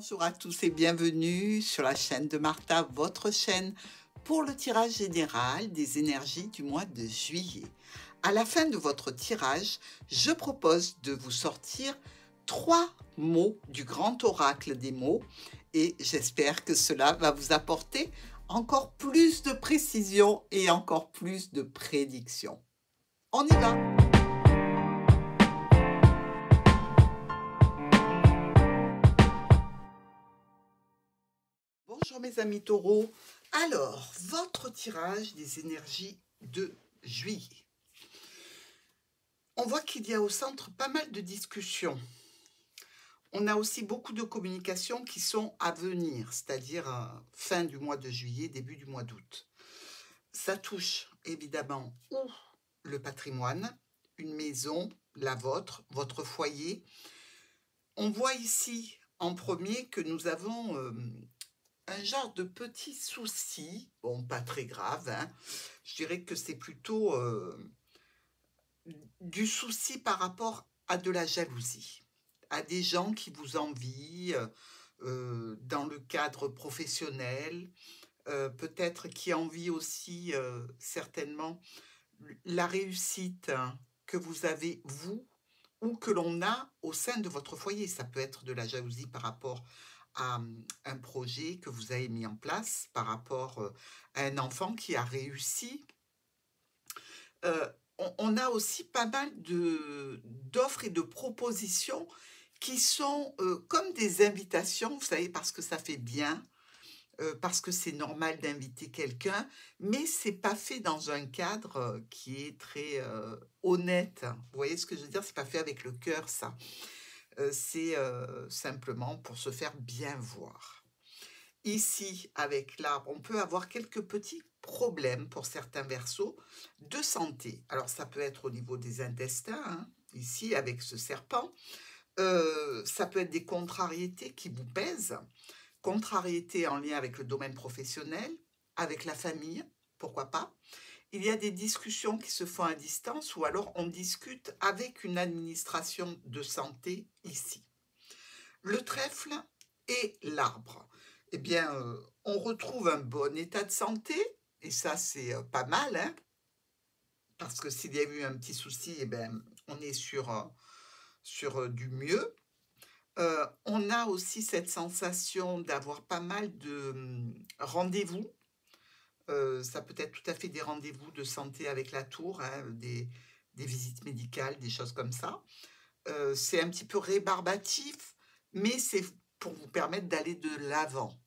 Bonjour à tous et bienvenue sur la chaîne de Martha, votre chaîne pour le tirage général des énergies du mois de juillet. À la fin de votre tirage, je propose de vous sortir 3 mots du grand oracle des mots et j'espère que cela va vous apporter encore plus de précision et encore plus de prédiction. On y va! Bonjour mes amis taureaux. Alors, votre tirage des énergies de juillet. On voit qu'il y a au centre pas mal de discussions. On a aussi beaucoup de communications qui sont à venir, c'est-à-dire fin du mois de juillet, début du mois d'août. Ça touche évidemment ou le patrimoine, une maison, la vôtre, votre foyer. On voit ici en premier que nous avons un genre de petits soucis, bon, pas très grave, hein. Je dirais que c'est plutôt du souci par rapport à de la jalousie, à des gens qui vous envient dans le cadre professionnel, peut-être qui envient aussi certainement la réussite que vous avez, vous, ou que l'on a au sein de votre foyer. Ça peut être de la jalousie par rapport à un projet que vous avez mis en place, par rapport à un enfant qui a réussi. On a aussi pas mal d'offres et de propositions qui sont comme des invitations, vous savez, parce que ça fait bien, parce que c'est normal d'inviter quelqu'un, mais c'est pas fait dans un cadre qui est très honnête. Vous voyez ce que je veux dire? C'est pas fait avec le cœur, ça. C'est simplement pour se faire bien voir. Ici, avec l'arbre, on peut avoir quelques petits problèmes pour certains versos de santé. Alors, ça peut être au niveau des intestins, hein, ici, avec ce serpent. Ça peut être des contrariétés qui vous pèsent. Contrariétés en lien avec le domaine professionnel, avec la famille, pourquoi pas. Il y a des discussions qui se font à distance ou alors on discute avec une administration de santé ici. Le trèfle et l'arbre. Eh bien, on retrouve un bon état de santé, et ça, c'est pas mal, hein, parce que s'il y a eu un petit souci, eh bien, on est sur du mieux. On a aussi cette sensation d'avoir pas mal de rendez-vous. Ça peut être tout à fait des rendez-vous de santé avec la tour, hein, des visites médicales, des choses comme ça. C'est un petit peu rébarbatif, mais c'est pour vous permettre d'aller de l'avant.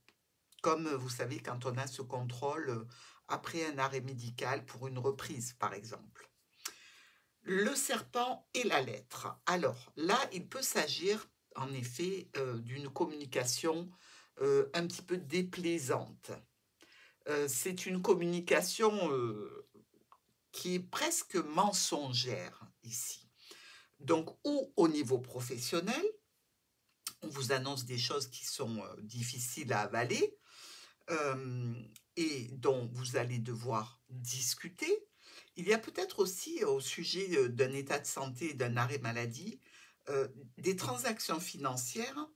Comme vous savez, quand on a ce contrôle après un arrêt médical pour une reprise, par exemple. Le serpent et la lettre. Alors là, il peut s'agir en effet d'une communication un petit peu déplaisante. C'est une communication qui est presque mensongère ici. Donc, ou au niveau professionnel, on vous annonce des choses qui sont difficiles à avaler et dont vous allez devoir discuter. Il y a peut-être aussi au sujet d'un état de santé et d'un arrêt maladie, des transactions financières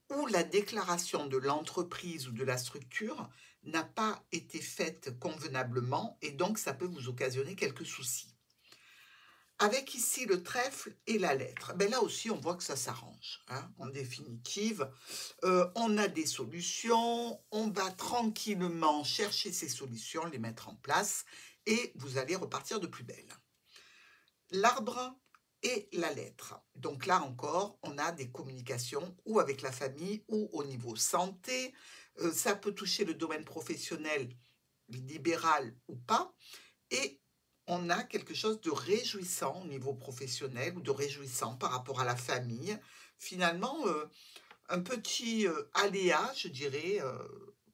où la déclaration de l'entreprise ou de la structure n'a pas été faite convenablement et donc ça peut vous occasionner quelques soucis. Avec ici le trèfle et la lettre, ben là aussi on voit que ça s'arrange, hein. En définitive, on a des solutions, on va tranquillement chercher ces solutions, les mettre en place et vous allez repartir de plus belle. L'arbre et la lettre. Donc là encore, on a des communications ou avec la famille ou au niveau santé. Ça peut toucher le domaine professionnel, libéral ou pas. Et on a quelque chose de réjouissant au niveau professionnel ou de réjouissant par rapport à la famille. Finalement, un petit aléa, je dirais,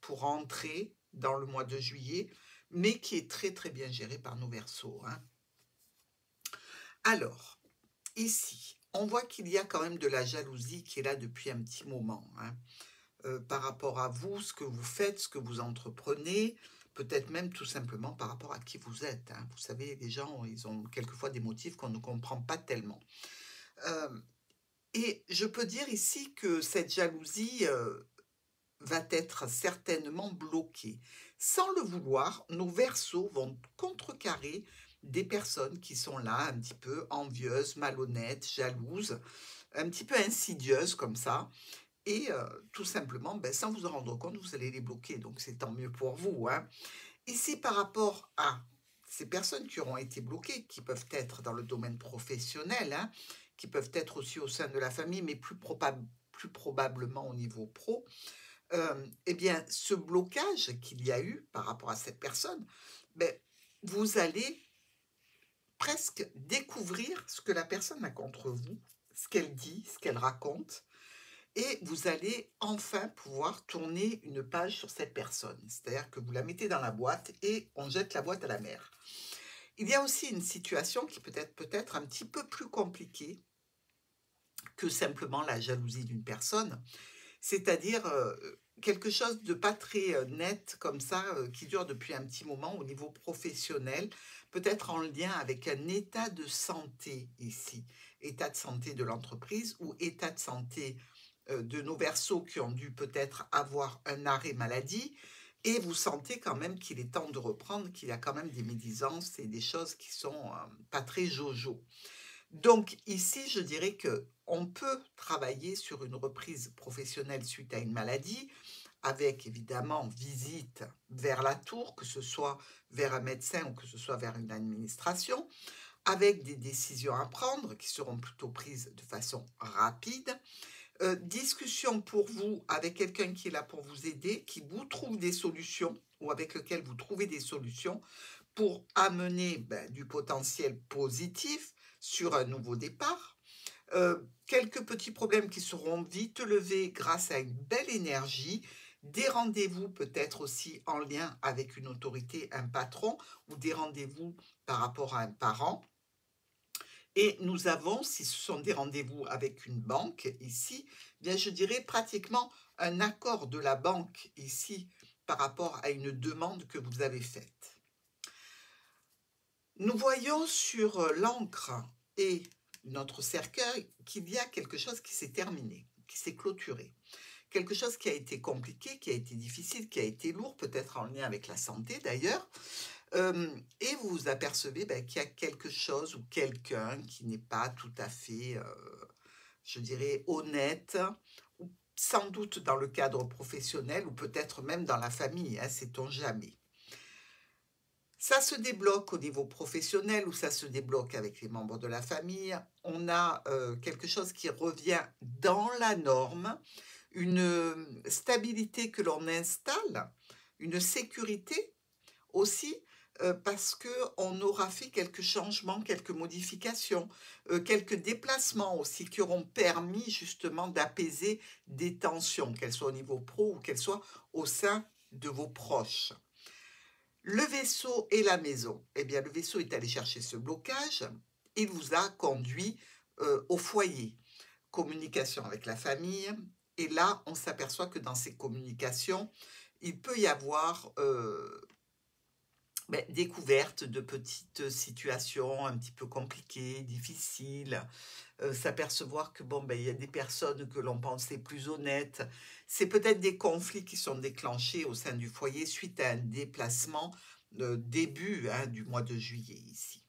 pour entrer dans le mois de juillet, mais qui est très très bien géré par nos Verseaux, hein. Alors, ici, on voit qu'il y a quand même de la jalousie qui est là depuis un petit moment, hein, par rapport à vous, ce que vous faites, ce que vous entreprenez, peut-être même tout simplement par rapport à qui vous êtes, hein. Vous savez, les gens, ils ont quelquefois des motifs qu'on ne comprend pas tellement. Et je peux dire ici que cette jalousie, va être certainement bloqué. Sans le vouloir, nos Verseaux vont contrecarrer des personnes qui sont là, un petit peu envieuses, malhonnêtes, jalouses, un petit peu insidieuses comme ça. Et tout simplement, ben, sans vous en rendre compte, vous allez les bloquer. Donc c'est tant mieux pour vous, hein. Ici, par rapport à ces personnes qui auront été bloquées, qui peuvent être dans le domaine professionnel, hein, qui peuvent être aussi au sein de la famille, mais plus probablement au niveau pro, eh bien, ce blocage qu'il y a eu par rapport à cette personne, ben, vous allez presque découvrir ce que la personne a contre vous, ce qu'elle dit, ce qu'elle raconte, et vous allez enfin pouvoir tourner une page sur cette personne. C'est-à-dire que vous la mettez dans la boîte et on jette la boîte à la mer. Il y a aussi une situation qui peut-être un petit peu plus compliquée que simplement la jalousie d'une personne, c'est-à-dire quelque chose de pas très net comme ça, qui dure depuis un petit moment au niveau professionnel, peut-être en lien avec un état de santé ici, état de santé de l'entreprise ou état de santé de nos Verseaux qui ont dû peut-être avoir un arrêt maladie, et vous sentez quand même qu'il est temps de reprendre, qu'il y a quand même des médisances et des choses qui sont pas très jojo. Donc ici, je dirais que on peut travailler sur une reprise professionnelle suite à une maladie, avec évidemment visite vers la tour, que ce soit vers un médecin ou que ce soit vers une administration, avec des décisions à prendre qui seront plutôt prises de façon rapide. Discussion pour vous avec quelqu'un qui est là pour vous aider, qui vous trouve des solutions ou avec lequel vous trouvez des solutions pour amener du potentiel positif sur un nouveau départ. Quelques petits problèmes qui seront vite levés grâce à une belle énergie, des rendez-vous peut-être aussi en lien avec une autorité, un patron, ou des rendez-vous par rapport à un parent. Et nous avons, si ce sont des rendez-vous avec une banque ici, bien je dirais pratiquement un accord de la banque ici par rapport à une demande que vous avez faite. Nous voyons sur l'encre et notre cercueil qu'il y a quelque chose qui s'est terminé, qui s'est clôturé. Quelque chose qui a été compliqué, qui a été difficile, qui a été lourd, peut-être en lien avec la santé d'ailleurs. Et vous vous apercevez qu'il y a quelque chose ou quelqu'un qui n'est pas tout à fait, je dirais, honnête, ou sans doute dans le cadre professionnel ou peut-être même dans la famille, hein, sait-on jamais. Ça se débloque au niveau professionnel ou ça se débloque avec les membres de la famille. On a quelque chose qui revient dans la norme, une stabilité que l'on installe, une sécurité aussi, parce qu'on aura fait quelques changements, quelques modifications, quelques déplacements aussi qui auront permis justement d'apaiser des tensions, qu'elles soient au niveau pro ou qu'elles soient au sein de vos proches. Le vaisseau et la maison. Eh bien, le vaisseau est allé chercher ce blocage. Il vous a conduit au foyer. Communication avec la famille. Et là, on s'aperçoit que dans ces communications, il peut y avoir découverte de petites situations un petit peu compliquées, difficiles, s'apercevoir que il y a des personnes que l'on pensait plus honnêtes. C'est peut-être des conflits qui sont déclenchés au sein du foyer suite à un déplacement début du mois de juillet ici.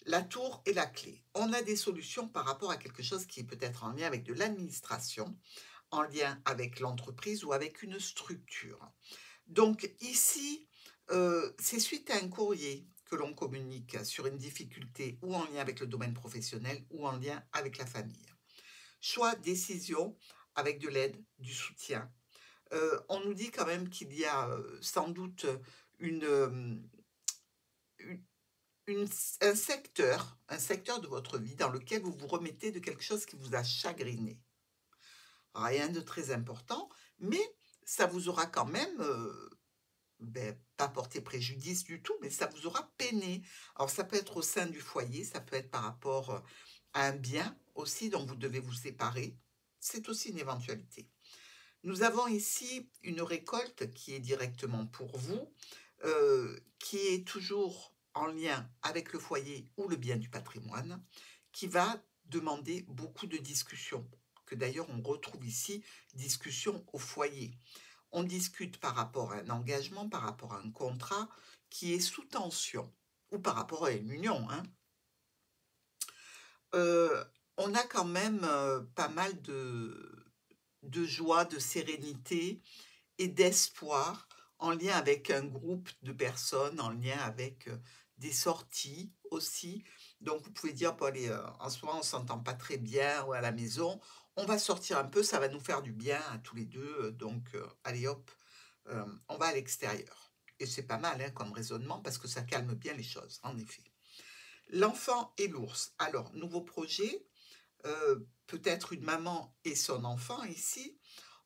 La tour et la clé. On a des solutions par rapport à quelque chose qui est peut-être en lien avec de l'administration, en lien avec l'entreprise ou avec une structure. Donc ici, c'est suite à un courrier que l'on communique sur une difficulté ou en lien avec le domaine professionnel ou en lien avec la famille. Choix, décision, avec de l'aide, du soutien. On nous dit quand même qu'il y a sans doute une, une- un secteur de votre vie dans lequel vous vous remettez de quelque chose qui vous a chagriné. Rien de très important, mais ça vous aura quand même pas porté préjudice du tout, mais ça vous aura peiné. Alors ça peut être au sein du foyer, ça peut être par rapport à un bien aussi dont vous devez vous séparer. C'est aussi une éventualité. Nous avons ici une récolte qui est directement pour vous, qui est toujours en lien avec le foyer ou le bien du patrimoine, qui va demander beaucoup de discussions que d'ailleurs on retrouve ici, discussion au foyer. On discute par rapport à un engagement, par rapport à un contrat qui est sous tension, ou par rapport à une union, hein. Euh, on a quand même pas mal de joie, de sérénité et d'espoir en lien avec un groupe de personnes, en lien avec des sorties aussi. Donc vous pouvez dire, bon, allez, en ce moment on s'entend pas très bien ou à la maison, on va sortir un peu, ça va nous faire du bien à tous les deux, donc allez hop, on va à l'extérieur. Et c'est pas mal hein, comme raisonnement parce que ça calme bien les choses, en effet. L'enfant et l'ours. Alors, nouveau projet, peut-être une maman et son enfant ici.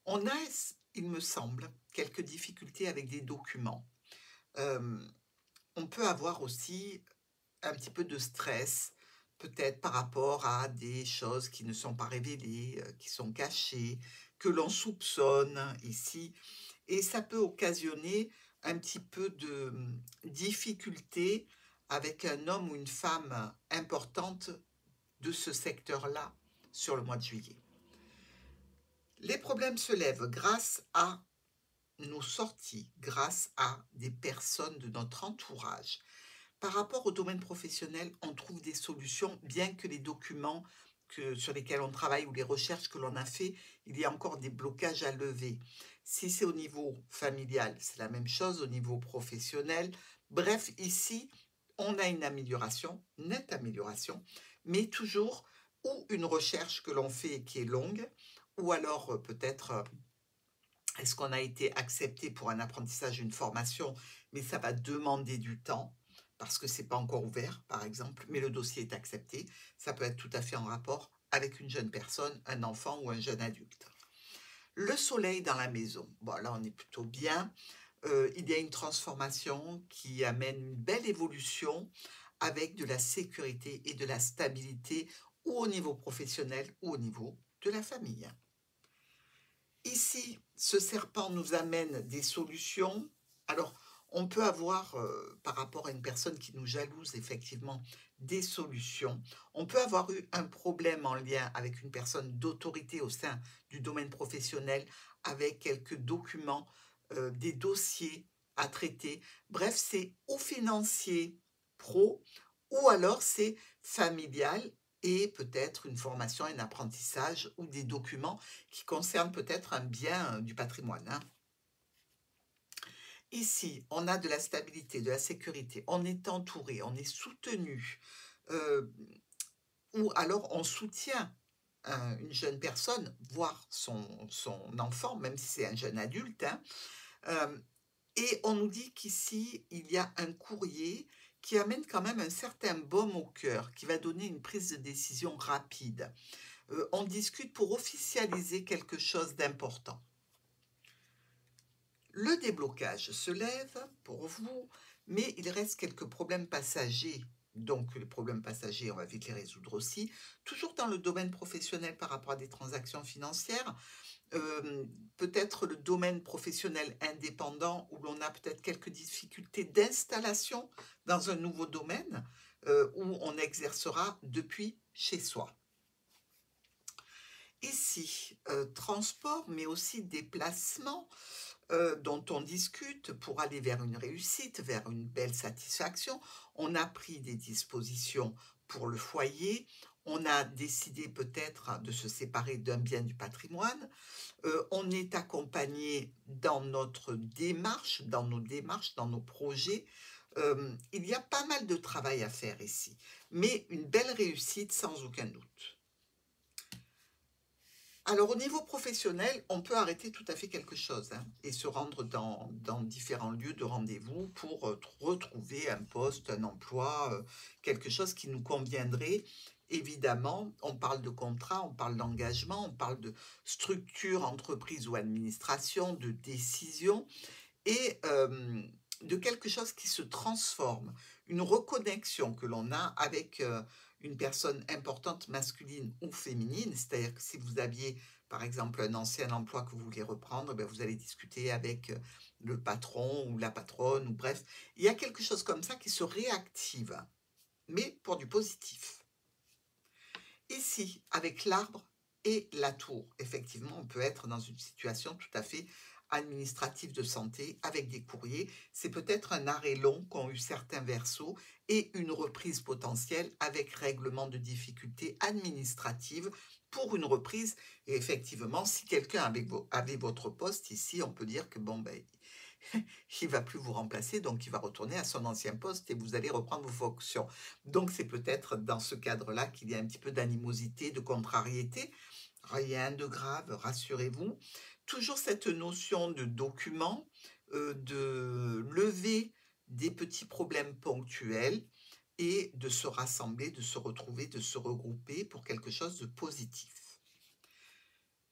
On a, il me semble, quelques difficultés avec des documents. Euh, on peut avoir aussi un petit peu de stress, peut-être par rapport à des choses qui ne sont pas révélées, qui sont cachées, que l'on soupçonne ici. Et ça peut occasionner un petit peu de difficulté avec un homme ou une femme importante de ce secteur-là sur le mois de juillet. Les problèmes se lèvent grâce à nos sorties, grâce à des personnes de notre entourage. Par rapport au domaine professionnel, on trouve des solutions, bien que les documents sur lesquels on travaille ou les recherches que l'on a fait, il y a encore des blocages à lever. Si c'est au niveau familial, c'est la même chose, au niveau professionnel. Bref, ici, on a une amélioration, nette amélioration, mais toujours ou une recherche que l'on fait qui est longue, ou alors peut-être est-ce qu'on a été accepté pour un apprentissage, une formation, mais ça va demander du temps parce que c'est pas encore ouvert, par exemple, mais le dossier est accepté. Ça peut être tout à fait en rapport avec une jeune personne, un enfant ou un jeune adulte. Le soleil dans la maison. Bon, là, on est plutôt bien. Il y a une transformation qui amène une belle évolution avec de la sécurité et de la stabilité ou au niveau professionnel ou au niveau de la famille. Ici, ce serpent nous amène des solutions. Alors, on peut avoir, par rapport à une personne qui nous jalouse, effectivement, des solutions. On peut avoir eu un problème en lien avec une personne d'autorité au sein du domaine professionnel, avec quelques documents, des dossiers à traiter. Bref, c'est ou financier, pro, ou alors c'est familial et peut-être une formation, un apprentissage ou des documents qui concernent peut-être un bien du patrimoine. Hein. Ici, on a de la stabilité, de la sécurité, on est entouré, on est soutenu, euh, ou alors on soutient une jeune personne, voire son enfant, même si c'est un jeune adulte. Hein. Euh, et on nous dit qu'ici, il y a un courrier qui amène quand même un certain baume au cœur, qui va donner une prise de décision rapide. On discute pour officialiser quelque chose d'important. Le déblocage se lève pour vous, mais il reste quelques problèmes passagers. Donc les problèmes passagers, on va vite les résoudre aussi. Toujours dans le domaine professionnel par rapport à des transactions financières, peut-être le domaine professionnel indépendant où l'on a peut-être quelques difficultés d'installation dans un nouveau domaine où on exercera depuis chez soi. Ici, transport, mais aussi déplacement dont on discute pour aller vers une réussite, vers une belle satisfaction. On a pris des dispositions pour le foyer, on a décidé peut-être de se séparer d'un bien du patrimoine, on est accompagné dans notre démarche, dans nos projets. Il y a pas mal de travail à faire ici, mais une belle réussite sans aucun doute. Alors, au niveau professionnel, on peut arrêter tout à fait quelque chose hein, et se rendre dans différents lieux de rendez-vous pour retrouver un poste, un emploi, quelque chose qui nous conviendrait. Évidemment, on parle de contrat, on parle d'engagement, on parle de structure, entreprise ou administration, de décision et de quelque chose qui se transforme, une reconnexion que l'on a avec une personne importante masculine ou féminine, c'est-à-dire que si vous aviez par exemple un ancien emploi que vous voulez reprendre, ben vous allez discuter avec le patron ou la patronne, ou bref, il y a quelque chose comme ça qui se réactive, mais pour du positif. Ici, avec l'arbre, et la tour. Effectivement, on peut être dans une situation tout à fait administrative de santé avec des courriers. C'est peut-être un arrêt long qu'ont eu certains verseaux et une reprise potentielle avec règlement de difficultés administratives pour une reprise. Et effectivement, si quelqu'un avait votre poste ici, on peut dire que bon, ben, il va plus vous remplacer, donc il va retourner à son ancien poste et vous allez reprendre vos fonctions. Donc c'est peut-être dans ce cadre-là qu'il y a un petit peu d'animosité, de contrariété. Rien de grave, rassurez-vous. Toujours cette notion de document, de lever des petits problèmes ponctuels et de se rassembler, de se retrouver, de se regrouper pour quelque chose de positif.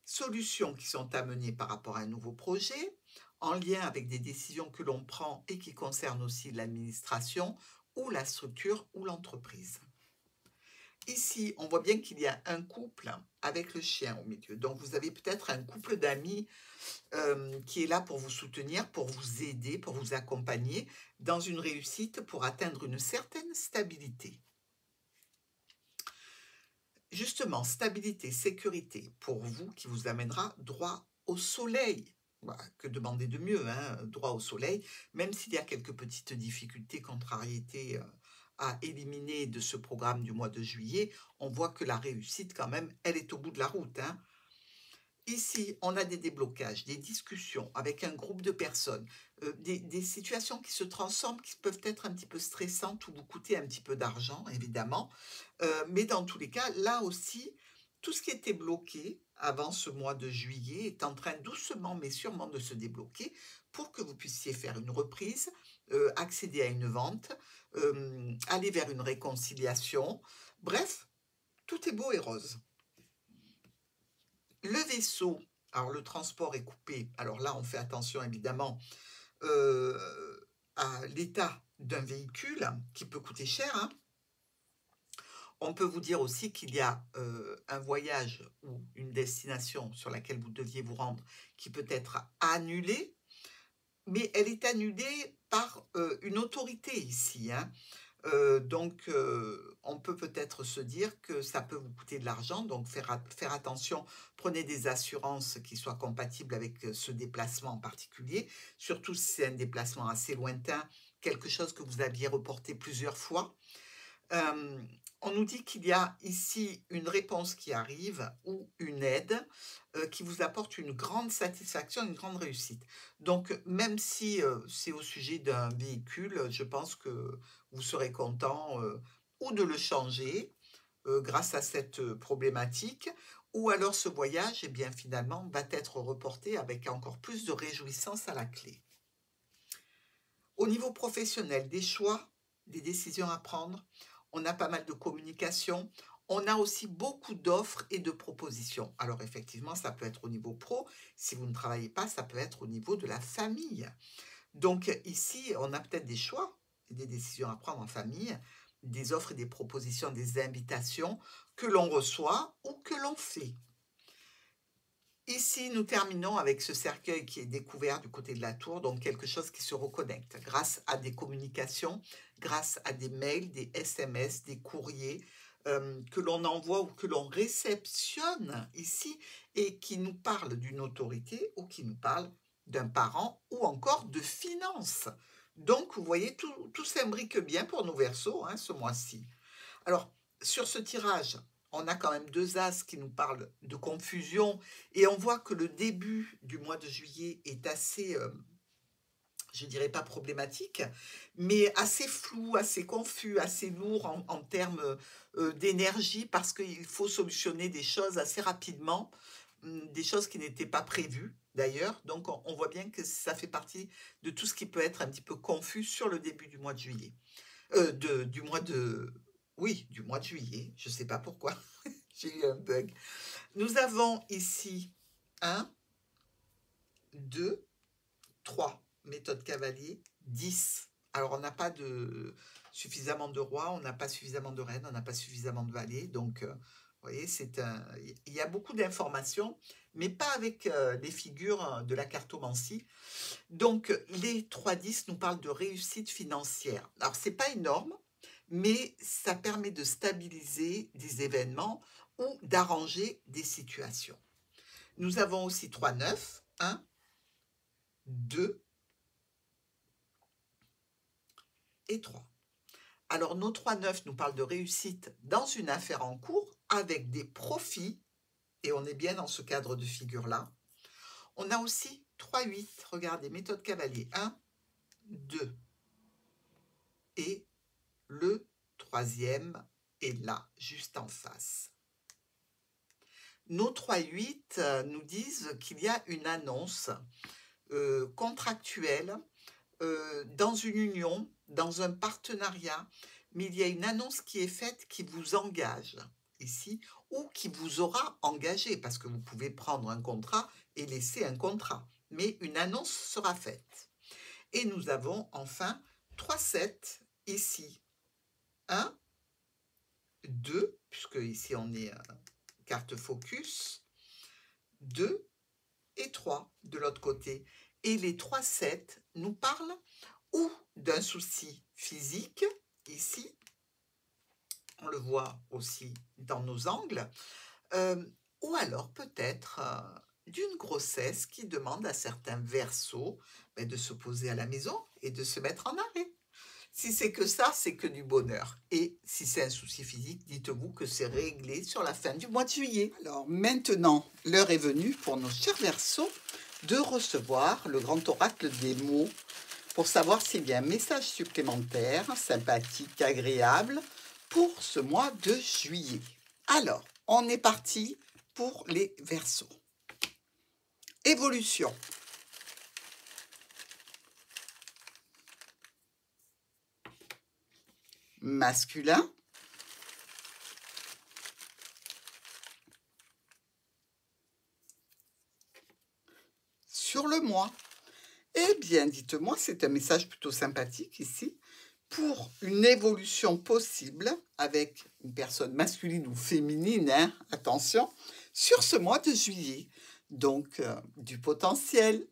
Solutions qui sont amenées par rapport à un nouveau projet, en lien avec des décisions que l'on prend et qui concernent aussi l'administration ou la structure ou l'entreprise. Ici, on voit bien qu'il y a un couple avec le chien au milieu. Donc, vous avez peut-être un couple d'amis qui est là pour vous soutenir, pour vous aider, pour vous accompagner dans une réussite pour atteindre une certaine stabilité. Justement, stabilité, sécurité pour vous qui vous amènera droit au soleil. Voilà, que demander de mieux, hein, droit au soleil, même s'il y a quelques petites difficultés, contrariétés à éliminer de ce programme du mois de juillet, on voit que la réussite quand même, elle est au bout de la route, hein. Ici, on a des déblocages, des discussions avec un groupe de personnes, des situations qui se transforment, qui peuvent être un petit peu stressantes ou vous coûter un petit peu d'argent, évidemment. Mais dans tous les cas, là aussi, tout ce qui était bloqué avant ce mois de juillet est en train doucement mais sûrement de se débloquer pour que vous puissiez faire une reprise, accéder à une vente, aller vers une réconciliation. Bref, tout est beau et rose. Le vaisseau, alors le transport est coupé, alors là on fait attention évidemment à l'état d'un véhicule qui peut coûter cher, hein. On peut vous dire aussi qu'il y a un voyage ou une destination sur laquelle vous deviez vous rendre qui peut être annulée, mais elle est annulée par une autorité ici, hein. Donc, on peut peut-être se dire que ça peut vous coûter de l'argent, donc faire attention, prenez des assurances qui soient compatibles avec ce déplacement en particulier, surtout si c'est un déplacement assez lointain, quelque chose que vous aviez reporté plusieurs fois. Euh, on nous dit qu'il y a ici une réponse qui arrive ou une aide qui vous apporte une grande satisfaction, une grande réussite. Donc, même si c'est au sujet d'un véhicule, je pense que vous serez content ou de le changer grâce à cette problématique, ou alors ce voyage, eh bien, finalement, va être reporté avec encore plus de réjouissance à la clé. Au niveau professionnel, des choix, des décisions à prendre, on a pas mal de communication, on a aussi beaucoup d'offres et de propositions. Alors effectivement, ça peut être au niveau pro, si vous ne travaillez pas, ça peut être au niveau de la famille. Donc ici, on a peut-être des choix et des décisions à prendre en famille, des offres et des propositions, des invitations que l'on reçoit ou que l'on fait. Ici, nous terminons avec ce cercueil qui est découvert du côté de la tour, donc quelque chose qui se reconnecte grâce à des communications, grâce à des mails, des SMS, des courriers que l'on envoie ou que l'on réceptionne ici et qui nous parlent d'une autorité ou qui nous parlent d'un parent ou encore de finances. Donc, vous voyez, tout s'imbrique bien pour nos Verseaux hein, ce mois-ci. Alors, sur ce tirage, on a quand même deux as qui nous parlent de confusion et on voit que le début du mois de juillet est assez, je dirais pas problématique, mais assez flou, assez confus, assez lourd en termes d'énergie parce qu'il faut solutionner des choses assez rapidement, des choses qui n'étaient pas prévues d'ailleurs. Donc, on voit bien que ça fait partie de tout ce qui peut être un petit peu confus sur le début du mois de juillet. Du mois de... Oui, du mois de juillet. Je ne sais pas pourquoi. J'ai eu un bug. Nous avons ici 1, 2, 3. Méthode cavalier, 10. Alors, on n'a pas suffisamment de rois, on n'a pas suffisamment de reines, on n'a pas suffisamment de valets. Donc, vous voyez, il y a beaucoup d'informations, mais pas avec les figures de la cartomancie. Donc, les 3-10 nous parlent de réussite financière. Alors, ce n'est pas énorme, mais ça permet de stabiliser des événements ou d'arranger des situations. Nous avons aussi 3 9, 1, 2 et 3. Alors, nos 3 9 nous parlent de réussite dans une affaire en cours avec des profits, et on est bien dans ce cadre de figure-là. On a aussi 3 8, regardez, méthode cavalier, 1, 2, et le troisième est là, juste en face. Nos 3 8 nous disent qu'il y a une annonce contractuelle dans une union, dans un partenariat, mais il y a une annonce qui est faite qui vous engage ici ou qui vous aura engagé, parce que vous pouvez prendre un contrat et laisser un contrat, mais une annonce sera faite. Et nous avons enfin 3 7 ici. 1, 2, puisque ici on est carte focus, 2 et 3 de l'autre côté. Et les 3 7 nous parlent ou d'un souci physique, ici, on le voit aussi dans nos angles, ou alors peut-être d'une grossesse qui demande à certains Verseaux de se poser à la maison et de se mettre en arrêt. Si c'est que ça, c'est que du bonheur. Et si c'est un souci physique, dites-vous que c'est réglé sur la fin du mois de juillet. Alors maintenant, l'heure est venue pour nos chers Verseaux de recevoir le grand oracle des mots pour savoir s'il y a un message supplémentaire, sympathique, agréable, pour ce mois de juillet. Alors, on est parti pour les Verseaux. Évolution. Masculin. Sur le mois. Eh bien, dites-moi, c'est un message plutôt sympathique ici, pour une évolution possible avec une personne masculine ou féminine, hein, attention, sur ce mois de juillet. Donc, du potentiel,